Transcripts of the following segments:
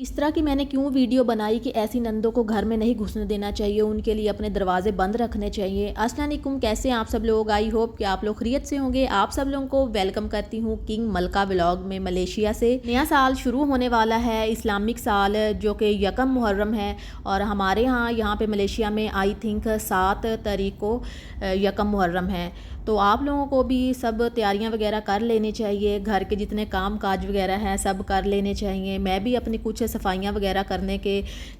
इस तरह की मैंने क्यों वीडियो बनाई कि ऐसी नंदों को घर में नहीं घुसने देना चाहिए, उनके लिए अपने दरवाजे बंद रखने चाहिए। अस्सलाम वालेकुम, कैसे हैं आप सब लोग? आई होप कि आप लोग खैरियत से होंगे। आप सब लोगों को वेलकम करती हूँ किंग मलका व्लॉग में, मलेशिया से। नया साल शुरू होने वाला है, इस्लामिक साल, जो कि यकम मुहर्रम है। और हमारे यहाँ पे मलेशिया में आई थिंक 7 तारीख को यकम मुहर्रम है। तो आप लोगों को भी सब तैयारियां वगैरह कर लेनी चाहिए, घर के जितने काम काज वगैरह हैं सब कर लेने चाहिए। मैं भी अपनी कुछ सफाइयां वगैरह करने के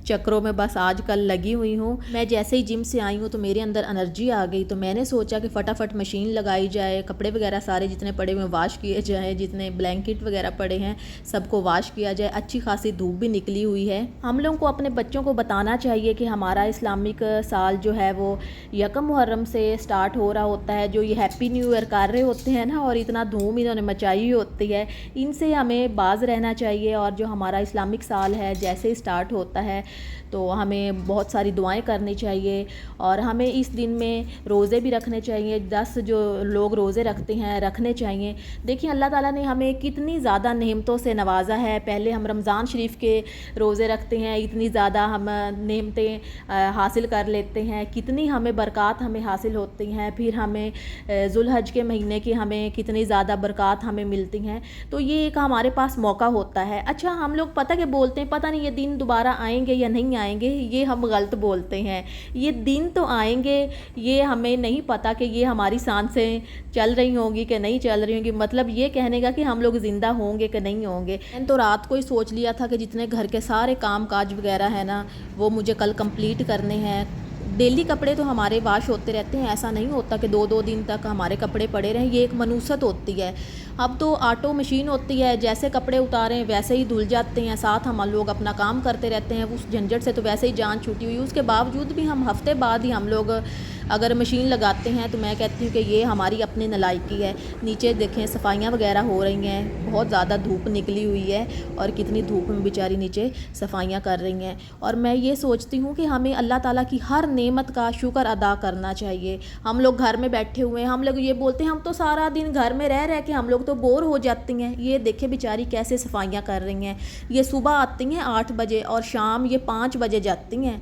चक्रों में बस आजकल लगी हुई हूँ। मैं जैसे ही जिम से आई हूँ तो मेरे अंदर एनर्जी आ गई, तो मैंने सोचा कि फटाफट मशीन लगाई जाए, कपड़े वगैरह सारे जितने पड़े हुए वाश किए जाए, जितने ब्लैंकेट वगैरह पड़े हैं सबको वाश किया जाए। अच्छी खासी धूप भी निकली हुई है। हम लोगों को अपने बच्चों को बताना चाहिए कि हमारा इस्लामिक साल जो है वो यकम मुहर्रम से स्टार्ट हो रहा होता है। जो ये हैप्पी न्यू ईयर कर रहे होते हैं ना, और इतना धूम इन्होंने मचाई होती है, इनसे हमें बाज रहना चाहिए। और जो हमारा इस्लामिक साल है जैसे ही स्टार्ट होता है तो हमें बहुत सारी दुआएं करनी चाहिए। और हमें इस दिन में रोज़े भी रखने चाहिए। 10 जो लोग रोज़े रखते हैं रखने चाहिए। देखिए अल्लाह ताला ने हमें कितनी ज़्यादा नेमतों से नवाजा है। पहले हम रमज़ान शरीफ के रोज़े रखते हैं, इतनी ज़्यादा हम नेमतें हासिल कर लेते हैं, कितनी हमें बरक़ात हमें हासिल होती हैं। फिर हमें ज़ुल्हज के महीने की हमें कितनी ज़्यादा बरक़ात हमें मिलती हैं। तो ये एक हमारे पास मौका होता है। अच्छा, हम लोग पता क्या बोलते हैं, पता नहीं ये दिन दोबारा आएंगे या नहीं आएंगे, ये हम गलत बोलते हैं। ये दिन तो आएंगे, ये हमें नहीं पता कि ये हमारी सांसें चल रही होंगी कि नहीं चल रही होंगी। मतलब ये कहने का कि हम लोग ज़िंदा होंगे कि नहीं होंगे। मैंने तो रात को ही सोच लिया था कि जितने घर के सारे काम काज वगैरह है ना, वो मुझे कल कंप्लीट करने हैं। डेली कपड़े तो हमारे वाश होते रहते हैं, ऐसा नहीं होता कि 2-2 दिन तक हमारे कपड़े पड़े रहें। ये एक मनुसत होती है। अब तो ऑटो मशीन होती है, जैसे कपड़े उतारें वैसे ही धुल जाते हैं। साथ हम लोग अपना काम करते रहते हैं, उस झंझट से तो वैसे ही जान छूटी हुई। उसके बावजूद भी हम हफ्ते बाद ही हम लोग अगर मशीन लगाते हैं तो मैं कहती हूँ कि ये हमारी अपनी नालायकी है। नीचे देखें सफाइयाँ वगैरह हो रही हैं, बहुत ज़्यादा धूप निकली हुई है और कितनी धूप में बेचारी नीचे सफाइयाँ कर रही हैं। और मैं ये सोचती हूँ कि हमें अल्लाह ताला की हर नेमत का शुक्र अदा करना चाहिए। हम लोग घर में बैठे हुए हैं, हम लोग ये बोलते हैं हम तो सारा दिन घर में रह के हम लोग तो बोर हो जाती हैं। ये देखे बेचारी कैसे सफाइयाँ कर रही हैं। ये सुबह आती हैं 8 बजे और शाम ये 5 बजे जाती हैं।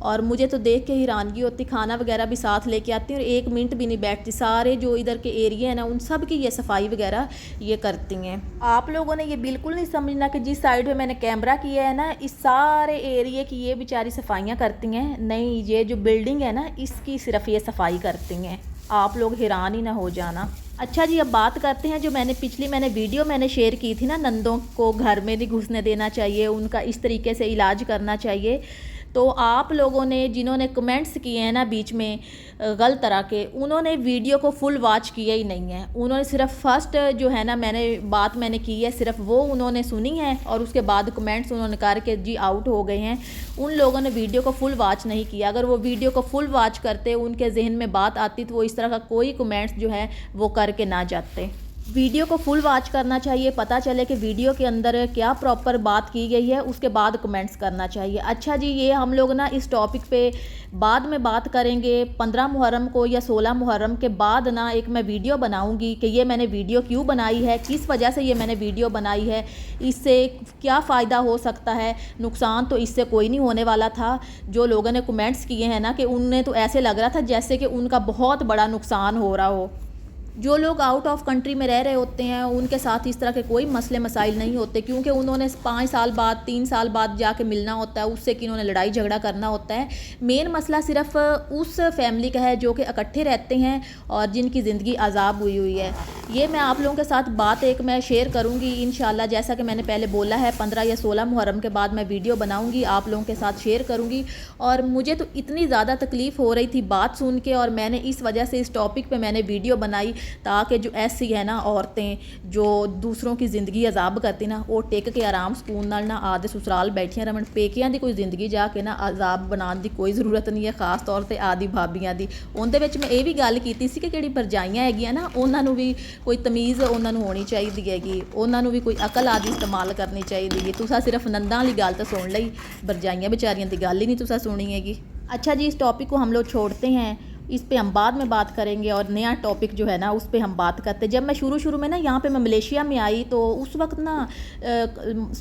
और मुझे तो देख के हैरानगी होती। खाना वगैरह भी साथ लेके आती हैं और 1 मिनट भी नहीं बैठती। सारे जो इधर के एरिया है ना, उन सब की ये सफाई वगैरह ये करती हैं। आप लोगों ने ये बिल्कुल नहीं समझना कि जिस साइड पे मैंने कैमरा किया है ना, इस सारे एरिया की ये बेचारी सफाइयाँ करती हैं। नहीं, ये जो बिल्डिंग है ना, इसकी सिर्फ ये सफाई करती हैं। आप लोग हैरान ही ना हो जाना। अच्छा जी, अब बात करते हैं जो मैंने वीडियो शेयर की थी ना, नंदों को घर में नहीं घुसने देना चाहिए, उनका इस तरीके से इलाज करना चाहिए। तो आप लोगों ने जिन्होंने कमेंट्स किए हैं ना बीच में गलत तरह के, उन्होंने वीडियो को फुल वॉच किया ही नहीं है। उन्होंने सिर्फ फर्स्ट जो है ना मैंने की है, सिर्फ वो उन्होंने सुनी है और उसके बाद कमेंट्स उन्होंने करके जी आउट हो गए हैं। उन लोगों ने वीडियो को फुल वॉच नहीं किया। अगर वो वीडियो को फुल वॉच करते, उनके जहन में बात आती, तो वो इस तरह का कोई कमेंट्स जो है वो करके ना जाते। वीडियो को फुल वॉच करना चाहिए, पता चले कि वीडियो के अंदर क्या प्रॉपर बात की गई है, उसके बाद कमेंट्स करना चाहिए। अच्छा जी, ये हम लोग ना इस टॉपिक पे बाद में बात करेंगे। 15 मुहर्रम को या 16 मुहर्रम के बाद ना एक मैं वीडियो बनाऊंगी कि ये मैंने वीडियो क्यों बनाई है, किस वजह से ये मैंने वीडियो बनाई है, इससे क्या फ़ायदा हो सकता है। नुकसान तो इससे कोई नहीं होने वाला था। जो लोगों ने कमेंट्स किए हैं ना, कि उन्हें तो ऐसे लग रहा था जैसे कि उनका बहुत बड़ा नुकसान हो रहा हो। जो लोग आउट ऑफ कंट्री में रह रहे होते हैं उनके साथ इस तरह के कोई मसले मसाइल नहीं होते, क्योंकि उन्होंने 5 साल बाद 3 साल बाद जाके मिलना होता है, उससे कि उन्होंने लड़ाई झगड़ा करना होता है। मेन मसला सिर्फ उस फैमिली का है जो कि इकट्ठे रहते हैं और जिनकी ज़िंदगी अजाब हुई हुई है। ये मैं आप लोगों के साथ बात एक मैं शेयर करूँगी इंशाल्लाह। जैसा कि मैंने पहले बोला है, 15 या 16 मुहर्रम के बाद मैं वीडियो बनाऊँगी, आप लोगों के साथ शेयर करूँगी। और मुझे तो इतनी ज़्यादा तकलीफ़ हो रही थी बात सुन के, और मैंने इस वजह से इस टॉपिक पर मैंने वीडियो बनाई, ताकि जो ऐसी है ना औरतें जो दूसरों की ज़िंदगी अजाब करती ना, वो टेक के आराम सुकून नाल ना आदे ससुराल बैठियां रहन। पेकियां दी कोई ज़िंदगी जाके ना अजाब बनाने की कोई ज़रूरत नहीं है, खास तौर पर आदि भाबियां दी। उनदे विच मैं ये भी गल कीती सी कि जिहड़ी भरजाइयां हैगियां ना, उन्हां नूं भी कोई तमीज़ उन्हां नूं होनी चाहिदी हैगी, उन्हां नूं भी कोई अकल आदि इस्तेमाल करनी चाहिदी है। तुसां सिर्फ नंदां वाली गल तो सुन लई, भरजाइयां बेचारियां दी गल ही नहीं तुसां सुनी हैगी। अच्छा जी, इस टॉपिक को हम लोग छोड़ते हैं। इस पे हम बाद में बात करेंगे और नया टॉपिक जो है ना उस पे हम बात करते हैं। जब मैं शुरू में ना यहाँ पे मैं मलेशिया में आई तो उस वक्त ना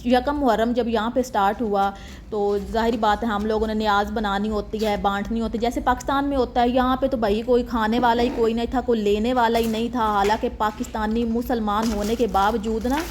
यकम मुहर्रम जब यहाँ पे स्टार्ट हुआ तो ज़ाहिर बात है हम लोगों ने न्याज़ बनानी होती है, बांटनी होती है, जैसे पाकिस्तान में होता है। यहाँ पे तो भाई कोई खाने वाला ही कोई नहीं था, कोई लेने वाला ही नहीं था। हालांकि पाकिस्तानी मुसलमान होने के बावजूद ना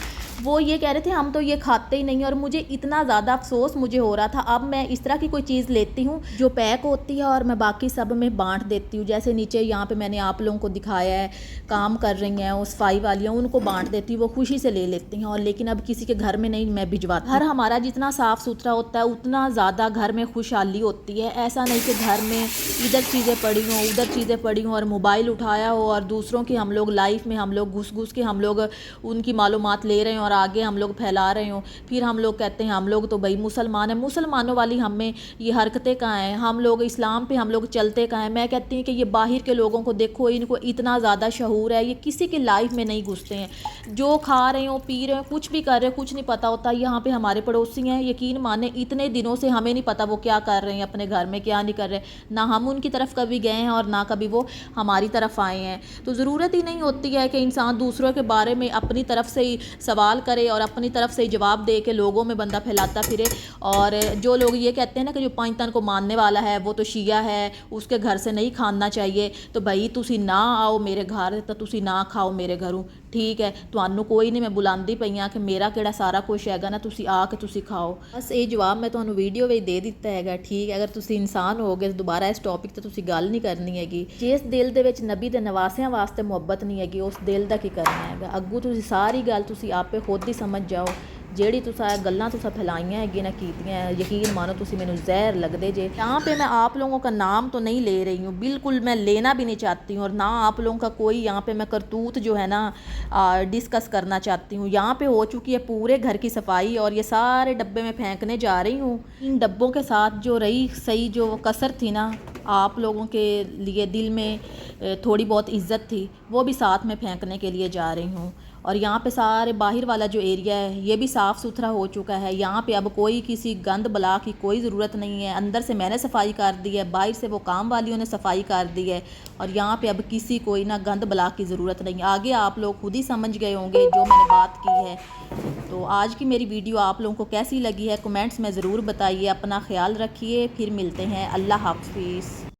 वो ये कह रहे थे हम तो ये खाते ही नहीं, और मुझे इतना ज़्यादा अफसोस मुझे हो रहा था। अब मैं इस तरह की कोई चीज़ लेती हूँ जो पैक होती है और मैं बाकी सब में बांट देती हूँ। जैसे नीचे यहाँ पे मैंने आप लोगों को दिखाया है, काम कर रही हैं उस सफाई वालियाँ, उनको बांट देती हूँ, वो खुशी से ले लेती हैं। और लेकिन अब किसी के घर में नहीं मैं भिजवाती। घर हमारा जितना साफ़ सुथरा होता है उतना ज़्यादा घर में खुशहाली होती है। ऐसा नहीं कि घर में इधर चीज़ें पड़ी हों उधर चीज़ें पड़ी हों और मोबाइल उठाया हो और दूसरों की हम लोग लाइफ में हम लोग घुस के हम लोग उनकी मालूमात ले रहे हैं और आगे हम लोग फैला रहे हो। फिर हम लोग कहते हैं हम लोग तो भाई मुसलमान हैं, मुसलमानों वाली हमें ये हरकतें कहाँ हैं, हम लोग इस्लाम पे हम लोग चलते कहाँ हैं। मैं कहती हूँ कि ये बाहर के लोगों को देखो, इनको इतना ज़्यादा शऊर है, ये किसी की लाइफ में नहीं घुसते हैं। जो खा रहे हो पी रहे हो कुछ भी कर रहे हो कुछ नहीं पता होता। यहाँ पे हमारे पड़ोसी हैं, यकीन माने इतने दिनों से हमें नहीं पता वो क्या कर रहे हैं अपने घर में, क्या नहीं कर रहे, ना हम उनकी तरफ कभी गए हैं और ना कभी वो हमारी तरफ आए हैं। तो ज़रूरत ही नहीं होती है कि इंसान दूसरों के बारे में अपनी तरफ से ही सवाल करे और अपनी तरफ से जवाब दे के लोगों में बंदा फैलाता फिरे। और जो लोग ये कहते हैं ना कि जो पाकिस्तान को मानने वाला है वो तो शिया है, उसके घर से नहीं खाना चाहिए, तो भाई तुसी ना आओ मेरे घर, तो तुसी ना खाओ मेरे घरों, ठीक है। ਤੁਹਾਨੂੰ कोई नहीं मैं बुलांदी पई हाँ कि मेरा किहड़ा सारा कुछ हैगा ना, तुसी आके तुसी खाओ। बस ये जवाब मैं ਤੁਹਾਨੂੰ वीडियो में दे दिता हैगा, ठीक है। अगर तुसी इंसान हो गए दोबारा इस टॉपिक ਤੇ तुसी गल नहीं करनी हैगी। जिस दिल ਦੇ ਵਿੱਚ नबी ਦੇ ਨਵਾਸਿਆਂ ਵਾਸਤੇ ਮੁਹੱਬਤ नहीं हैगी उस दिल ਦਾ ਕੀ करना हैगा। ਅੱਗੂ तुसी सारी गल तुसी आपे खुद ही समझ जाओ। ਜਿਹੜੀ तुसा गल्लां तुसा फैलाइयां हैगी ना कीतियां, यकीन मानो तुसी मैनू जहर लगदे जे। यहाँ पे मैं आप लोगों का नाम तो नहीं ले रही हूँ, बिल्कुल मैं लेना भी नहीं चाहती हूँ, और ना आप लोगों का कोई यहाँ पे मैं करतूत जो है ना डिस्कस करना चाहती हूँ। यहाँ पे हो चुकी है पूरे घर की सफाई और ये सारे डब्बे में फेंकने जा रही हूँ। इन डब्बों के साथ जो रही सही जो कसर थी ना, आप लोगों के लिए दिल में थोड़ी बहुत इज्जत थी, वो भी साथ में फेंकने के लिए जा रही हूँ। और यहाँ पे सारे बाहर वाला जो एरिया है ये भी साफ़ सुथरा हो चुका है। यहाँ पे अब कोई किसी गंद बला की कोई ज़रूरत नहीं है। अंदर से मैंने सफाई कर दी है, बाहर से वो काम वालियों ने सफाई कर दी है, और यहाँ पे अब किसी कोई ना गंद बला की ज़रूरत नहीं है। आगे आप लोग खुद ही समझ गए होंगे जो मैंने बात की है। तो आज की मेरी वीडियो आप लोगों को कैसी लगी है कमेंट्स में ज़रूर बताइए। अपना ख्याल रखिए, फिर मिलते हैं। अल्लाह हाफ़िज़।